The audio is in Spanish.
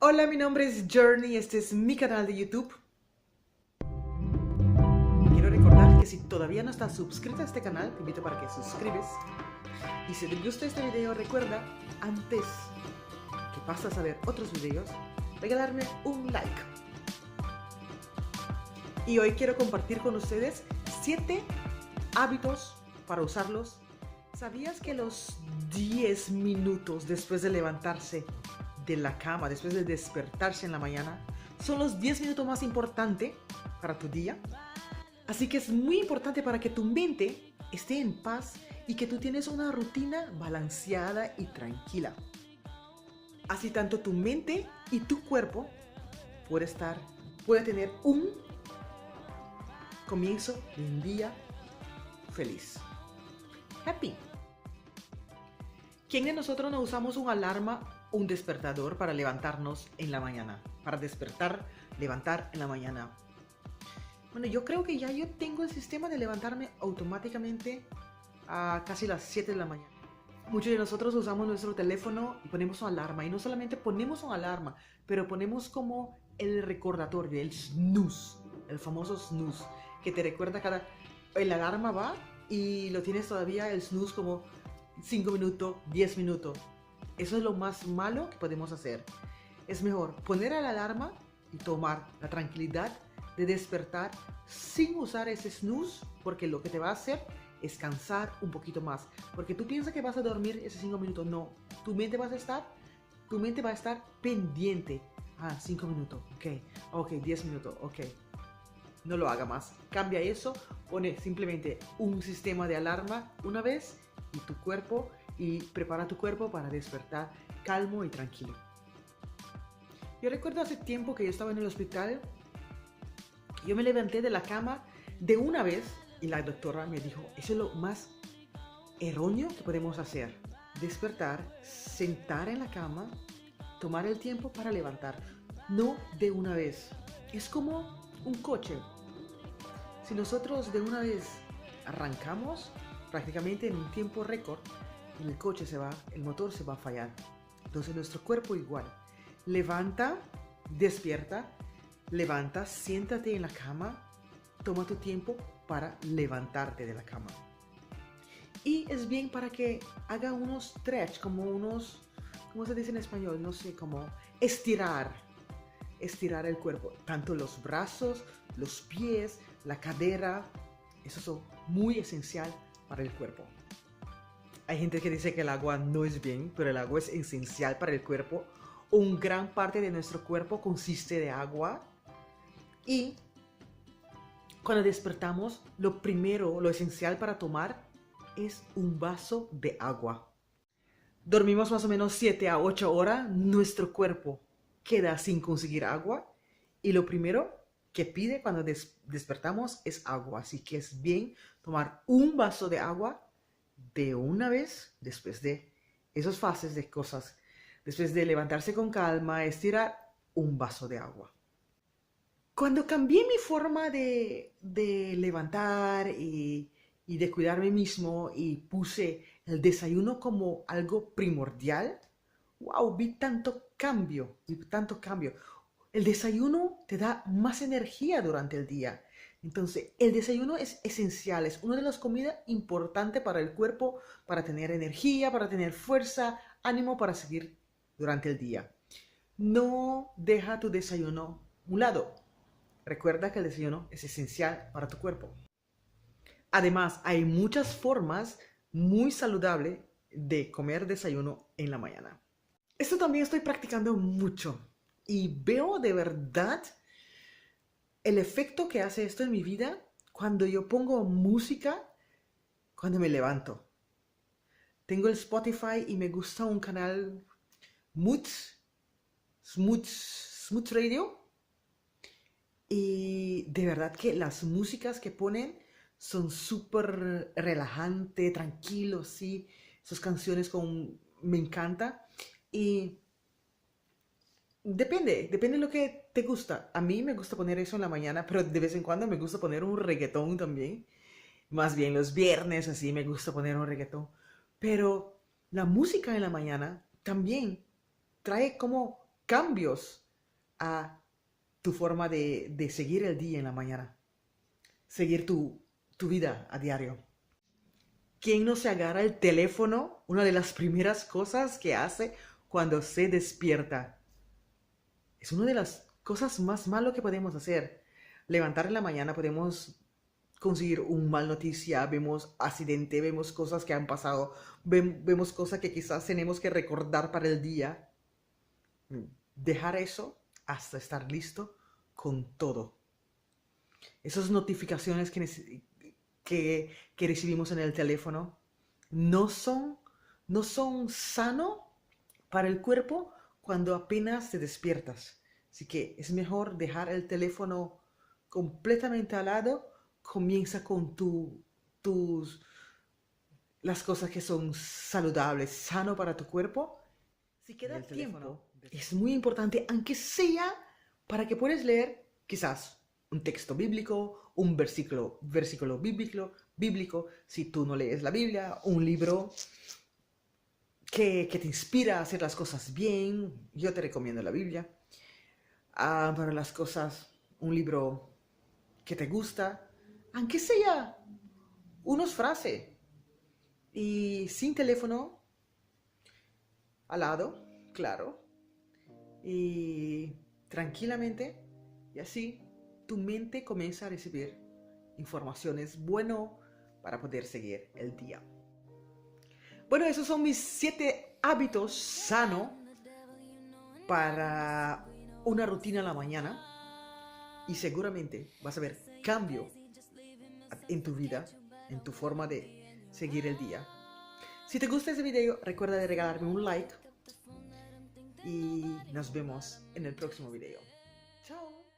Hola, mi nombre es Journey, este es mi canal de YouTube. Quiero recordar que si todavía no estás suscrito a este canal, te invito para que suscribes. Y si te gusta este video, recuerda, antes que pasas a ver otros videos, regalarme un like. Y hoy quiero compartir con ustedes 7 hábitos para usarlos. ¿Sabías que los 10 minutos después de levantarse de la cama, después de despertarse en la mañana, son los 10 minutos más importantes para tu día? Así que es muy importante para que tu mente esté en paz y que tú tienes una rutina balanceada y tranquila. Así tanto tu mente y tu cuerpo puede tener un comienzo de un día feliz. Happy. ¿Quién de nosotros no usamos una alarma, un despertador para levantarnos en la mañana? Para levantar en la mañana. Bueno, yo creo que ya yo tengo el sistema de levantarme automáticamente a casi las 7 de la mañana. Muchos de nosotros usamos nuestro teléfono y ponemos una alarma. Y no solamente ponemos una alarma, pero ponemos como el recordatorio, el snooze, el famoso snooze, que te recuerda la alarma va y lo tienes todavía el snooze como 5 minutos, 10 minutos. Eso es lo más malo que podemos hacer. Es mejor poner la alarma y tomar la tranquilidad de despertar sin usar ese snooze, porque lo que te va a hacer es cansar un poquito más. Porque tú piensas que vas a dormir esos 5 minutos. No, tu mente va a estar pendiente. 5 minutos, ok, 10 minutos, ok. No lo haga más. Cambia eso, pone simplemente un sistema de alarma una vez y prepara tu cuerpo para despertar calmo y tranquilo. Yo recuerdo hace tiempo que yo estaba en el hospital. Yo me levanté de la cama de una vez y la doctora me dijo, eso es lo más erróneo que podemos hacer. Despertar, sentar en la cama, tomar el tiempo para levantar. No de una vez. Es como un coche. Si nosotros de una vez arrancamos, prácticamente en un tiempo récord, el motor se va a fallar. Entonces nuestro cuerpo igual. Levanta, siéntate en la cama, toma tu tiempo para levantarte de la cama. Y es bien para que haga unos stretch, ¿cómo se dice en español? No sé, como estirar el cuerpo, tanto los brazos, los pies, la cadera. Eso es muy esencial para el cuerpo. Hay gente que dice que el agua no es bien, pero el agua es esencial para el cuerpo. Un gran parte de nuestro cuerpo consiste de agua. Y cuando despertamos, lo esencial para tomar es un vaso de agua. Dormimos más o menos 7 a 8 horas, nuestro cuerpo queda sin conseguir agua y lo primero que pide cuando despertamos es agua. Así que es bien tomar un vaso de agua de una vez después de esas fases de cosas. Después de levantarse con calma, estirar un vaso de agua. Cuando cambié mi forma de levantar y de cuidarme mismo y puse el desayuno como algo primordial, wow, vi tanto cambio. El desayuno te da más energía durante el día. Entonces, el desayuno es esencial, es una de las comidas importantes para el cuerpo, para tener energía, para tener fuerza, ánimo para seguir durante el día. No deja tu desayuno a un lado. Recuerda que el desayuno es esencial para tu cuerpo. Además, hay muchas formas muy saludables de comer desayuno en la mañana. Esto también estoy practicando mucho y veo de verdad el efecto que hace esto en mi vida cuando yo pongo música cuando me levanto. Tengo el Spotify y me gusta un canal Smooth Radio. Y de verdad que las músicas que ponen son súper relajantes, tranquilos, sí. Esas canciones me encanta. Y depende de lo que te gusta. A mí me gusta poner eso en la mañana, pero de vez en cuando me gusta poner un reggaetón también. Más bien los viernes así me gusta poner un reggaetón. Pero la música en la mañana también trae como cambios a tu forma de seguir el día en la mañana, seguir tu vida a diario. ¿Quién no se agarra el teléfono? Una de las primeras cosas que hace cuando se despierta. Es una de las cosas más malas que podemos hacer. Levantar en la mañana podemos conseguir un mal noticia, vemos accidente, vemos cosas que han pasado, vemos cosas que quizás tenemos que recordar para el día. Dejar eso hasta estar listo con todo. Esas notificaciones que recibimos en el teléfono no son sano para el cuerpo cuando apenas te despiertas. Así que es mejor dejar el teléfono completamente al lado. Comienza con las cosas que son saludables, sano para tu cuerpo. Si queda tiempo, es muy importante, aunque sea para que puedas leer quizás un texto bíblico, un versículo bíblico, si tú no lees la Biblia, un libro que te inspira a hacer las cosas bien. Yo te recomiendo la Biblia. Para las cosas, un libro que te gusta, aunque sea unas frases, y sin teléfono al lado, claro, y tranquilamente, y así tu mente comienza a recibir informaciones buenas para poder seguir el día. Bueno, esos son mis 7 hábitos sanos para una rutina en la mañana, y seguramente vas a ver cambio en tu vida, en tu forma de seguir el día. Si te gusta este video, recuerda de regalarme un like y nos vemos en el próximo video. Chao.